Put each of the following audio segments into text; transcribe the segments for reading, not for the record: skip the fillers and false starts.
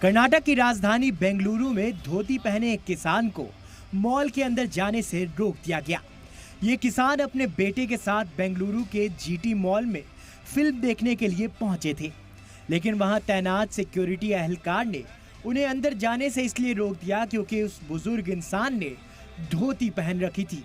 कर्नाटक की राजधानी बेंगलुरु में धोती पहने एक किसान को मॉल के अंदर जाने से रोक दिया गया। ये किसान अपने बेटे के साथ बेंगलुरु के जीटी मॉल में फिल्म देखने के लिए पहुंचे थे, लेकिन वहां तैनात सिक्योरिटी एहलकार ने उन्हें अंदर जाने से इसलिए रोक दिया क्योंकि उस बुजुर्ग इंसान ने धोती पहन रखी थी।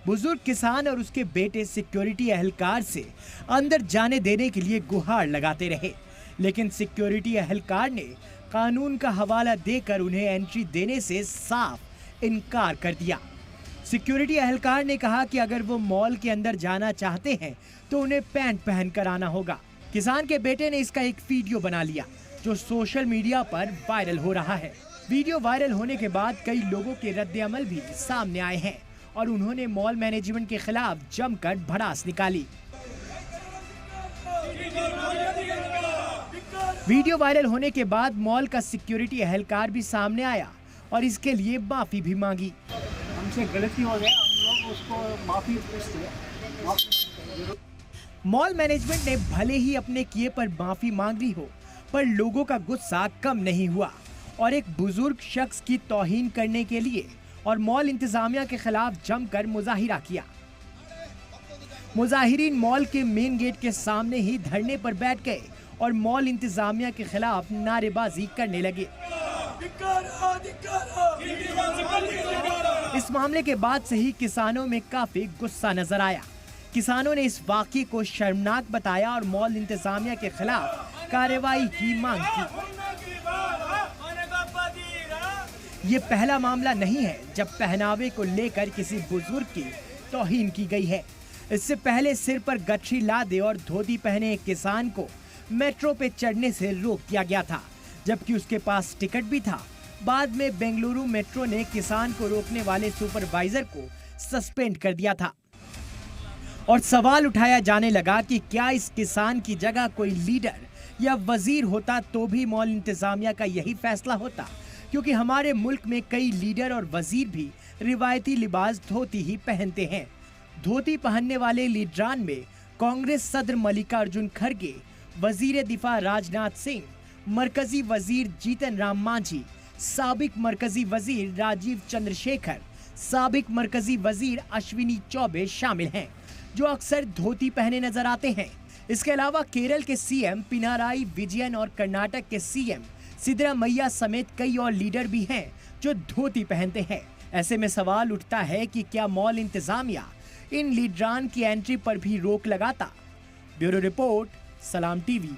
बुजुर्ग किसान और उसके बेटे सिक्योरिटी एहलकार से अंदर जाने देने के लिए गुहार लगाते रहे, लेकिन सिक्योरिटी एहलकार ने कानून का हवाला देकर उन्हें एंट्री देने से साफ इनकार कर दिया। सिक्योरिटी एहलकार ने कहा कि अगर वो मॉल के अंदर जाना चाहते हैं तो उन्हें पैंट पहन कर आना होगा। किसान के बेटे ने इसका एक वीडियो बना लिया जो सोशल मीडिया पर वायरल हो रहा है। वीडियो वायरल होने के बाद कई लोगों के रद्द-ए-अमल भी सामने आए हैं और उन्होंने मॉल मैनेजमेंट के खिलाफ जमकर भड़ास निकाली। वीडियो वायरल होने के बाद मॉल का सिक्योरिटी एहलकार भी सामने आया और इसके लिए माफी भी मांगी। हमसे गलती हो गया, हम लोग उसको माफी पूछते। मॉल मैनेजमेंट ने भले ही अपने किए पर माफी मांग ली हो, पर लोगों का गुस्सा कम नहीं हुआ और एक बुजुर्ग शख्स की तौहीन करने के लिए और मॉल इंतजामिया के खिलाफ जमकर मुजाहिरा किया। मुजाहिरीन मॉल के मेन गेट के सामने ही धरने पर बैठ गए और मॉल इंतजामिया के खिलाफ नारेबाजी करने लगे। इस मामले के बाद से ही किसानों में काफी गुस्सा नजर आया। किसानों ने इस वाकये को शर्मनाक बताया और मॉल इंतजामिया के खिलाफ कार्रवाई की मांग की। ये पहला मामला नहीं है जब पहनावे को लेकर किसी बुजुर्ग की तौहीन की गई है। इससे पहले सिर पर गठरी लादे और धोती पहने एक किसान को मेट्रो पे चढ़ने से रोक दिया गया था, जबकि उसके पास टिकट भी था। बाद में बेंगलुरु मेट्रो ने किसान को रोकने वाले सुपरवाइजर को सस्पेंड कर दिया था और सवाल उठाया जाने लगा कि क्या इस किसान की जगह कोई लीडर या वजीर होता तो भी मॉल इंतजामिया का यही फैसला होता, क्योंकि हमारे मुल्क में कई लीडर और वजीर भी रिवायती लिबास धोती ही पहनते हैं। धोती पहनने वाले लीडरान में कांग्रेस सदर मल्लिकार्जुन खड़गे, वजीर दिफा राजनाथ सिंह, मरकजी वजीर जीतन राम मांझी, साबिक मरकजी वजीर राजीव चंद्रशेखर, साबिक मरकजी वजीर अश्विनी चौबे शामिल हैं, जो अक्सर धोती पहने नजर आते हैं। इसके अलावा केरल के सीएम पिनाराई विजयन और कर्नाटक के सीएम सिद्धरामैया समेत कई और लीडर भी हैं जो धोती पहनते हैं। ऐसे में सवाल उठता है कि क्या मॉल इंतजामिया इन लीडरान की एंट्री पर भी रोक लगाता? ब्यूरो रिपोर्ट, सलाम टीवी।